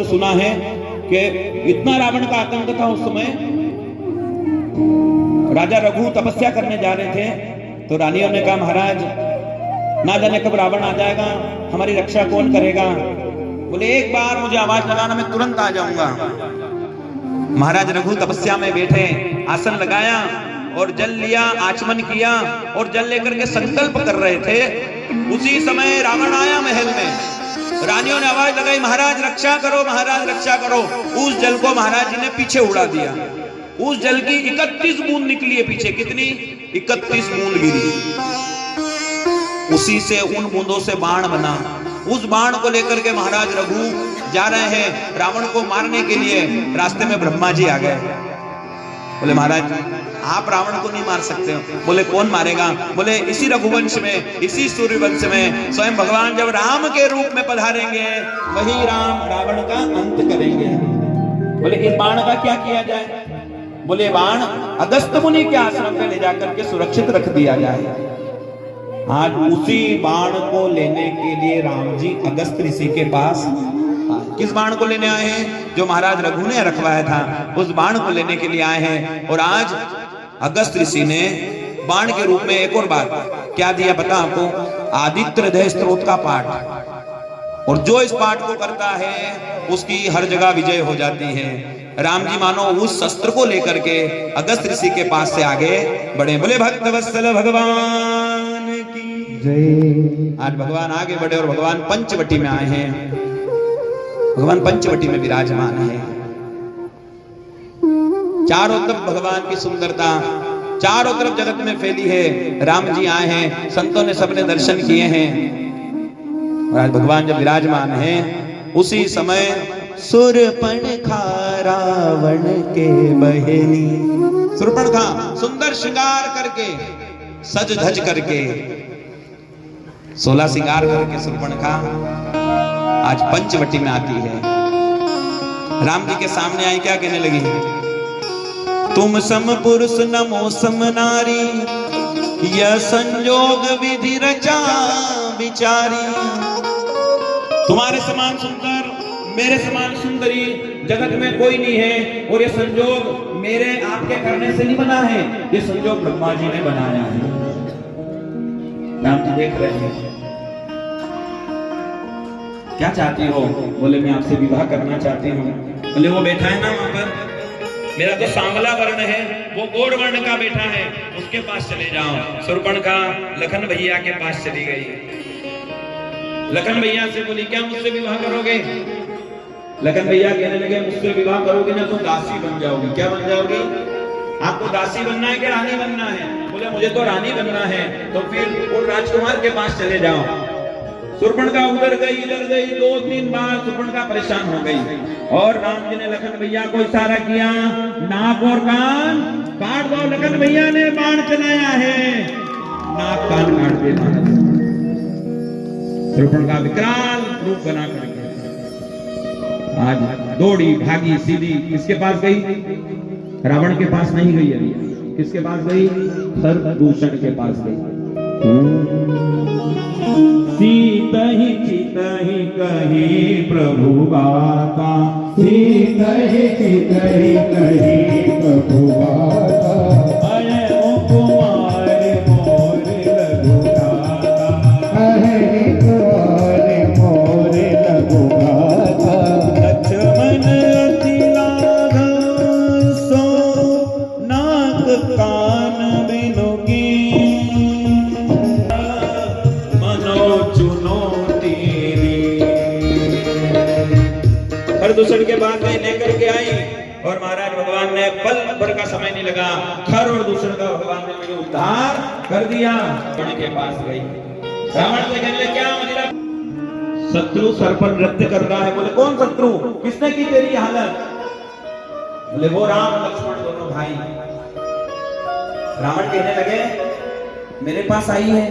सुना है कि इतना रावण का आतंक था उस समय। राजा रघु तपस्या करने जा रहे थे तो रानियों ने कहा महाराज ना जाने कब रावण आ जाएगा, हमारी रक्षा कौन करेगा। बोले एक बार मुझे आवाज लगाना, मैं तुरंत आ जाऊंगा। महाराज रघु तपस्या में बैठे, आसन लगाया और जल लिया, आचमन किया और जल लेकर के संकल्प कर रहे थे। उसी समय रावण आया महल में। रानियों ने आवाज लगाई महाराज रक्षा करो, महाराज रक्षा करो। उस जल को महाराज जी ने पीछे उड़ा दिया। उस जल की 31 बूंद निकली है पीछे। कितनी? 31 बूंद गिरी। उसी से उन बूंदों से बाण बना। उस बाण को लेकर के महाराज रघु जा रहे हैं रावण को मारने के लिए। रास्ते में ब्रह्मा जी आ गए। बोले महाराज आप रावण को नहीं मार सकते हो। बोले कौन मारेगा? बोले इसी रघुवंश में, इसी सूर्यवंश में स्वयं भगवान जब राम के रूप में पधारेंगे वही राम रावण का अंत करेंगे। बोले इस बाण का क्या किया जाए? बोले बाण अगस्त्य मुनि के आश्रम में ले जाकर के सुरक्षित रख दिया जाए। आज उसी बाण को लेने के लिए राम जी अगस्त्य ऋषि के पास। किस बाण को लेने आए हैं? जो महाराज रघु ने रखवाया था, उस बाण को लेने के लिए आए हैं। और आज अगस्त्य ऋषि ने बाण के रूप में एक और बात क्या दिया पता आपको? आदित्य हृदय स्तोत्र का पाठ। और जो इस पाठ को करता है उसकी हर जगह विजय हो जाती है। राम जी मानो उस शस्त्र को लेकर के अगस्त्य ऋषि के पास से आगे बढ़े। बोले भक्त वत्सल भगवान की जय। आज भगवान आगे बढ़े और भगवान पंचवटी में आए हैं। भगवान पंचवटी में विराजमान है। चारों तरफ भगवान की सुंदरता चारों तरफ जगत में फैली है। राम जी आए हैं, संतों ने सबने दर्शन किए हैं। और आज भगवान जब विराजमान हैं उसी समय शूर्पणखा रावण के बहनी। शूर्पणखा सुंदर श्रृंगार करके, सज धज करके, 16 श्रृंगार करके शूर्पणखा आज पंचवटी में आती है। राम जी के सामने आई, क्या कहने लगी? तुम सम पुरुष नमो सम नारी, यह संयोग विधि रचा विचारी। तुम्हारे समान सुंदर, मेरे समान सुंदरी जगत में कोई नहीं है। और ये संयोग मेरे आपके करने से नहीं बना है, ये संयोग ब्रह्मा जी ने बनाया है। राम जी देख रहे हैं। क्या चाहती हो? बोले मैं आपसे विवाह करना चाहती हूँ। बोले वो बैठा है ना वहां पर, मेरा तो सांवला वर्ण है, वो गोड़ वर्ण का बैठा है, उसके पास चले जाओ। शूर्पणखा लखन भैया के पास चली गई। लखन भैया से बोली क्या मुझसे विवाह करोगे? लखन भैया कहने लगे मुझसे विवाह करोगे ना तो दासी बन जाओगी। क्या बन जाओगी? आपको दासी बनना है कि रानी बनना है? बोले मुझे तो रानी बनना है। तो फिर उन राजकुमार के पास चले जाओ। शूर्पणखा उधर गई इधर गई, 2-3 बार शूर्पणखा परेशान हो गई। और राम जी ने लखन भैया को इशारा किया, नाक और कान काट दो। लखन भैया ने बाण चलाया है, नाक कान काट दे। शूर्पणखा विकराल रूप बना करके आज दौड़ी भागी सीधी। किसके पास गई? रावण के पास नहीं गई अभी। किसके पास गई? खरदूषण के पास गई। सीतहि चितहि कही प्रभु गाता, सीतहि चितहि कही प्रभु गाता। अय कुमार मोर लघु गाता, अय कुमार मोर लघु गाता। लक्ष्मण अति लाघव सो नाक कान बिनु खरदूषण के बाद में लेकर के आई। और महाराज भगवान ने पल भर का समय नहीं लगा, खर और दूषण का भगवान ने मुझे उद्धार कर दिया। रावण के पास गई। रावण से कहने क्या मतलब? शत्रु सर पर नृत्य कर रहा है। बोले कौन शत्रु? किसने की तेरी हालत? बोले वो राम लक्ष्मण दोनों भाई। रावण कहने लगे मेरे पास आई है,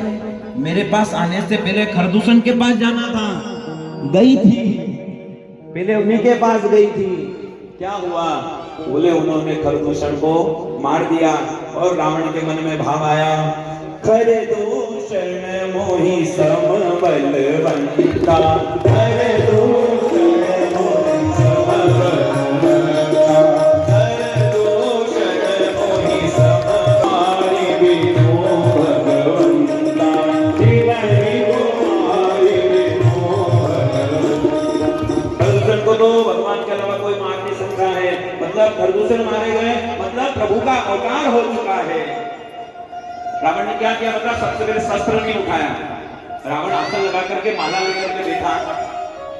मेरे पास आने से पहले खरदूषण के पास जाना था, गई थी, पहले उन्हीं के पास गई थी। क्या हुआ? बोले उन्होंने खरदूषण को मार दिया। और रावण के मन में भाव आया, खरदूषण मोहि सम बलवंता, खरदूषण मोहि विभूषण मारे गए, मतलब प्रभु का अवतार हो चुका है। रावण ने क्या किया, मतलब सबसे पहले शस्त्र नहीं उठाया, रावण आसन लगा करके माला लेकर के बैठा।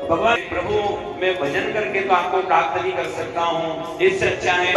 भगवान प्रभु मैं भजन करके तो आपको प्राप्त नहीं कर सकता हूँ, इससे अच्छा है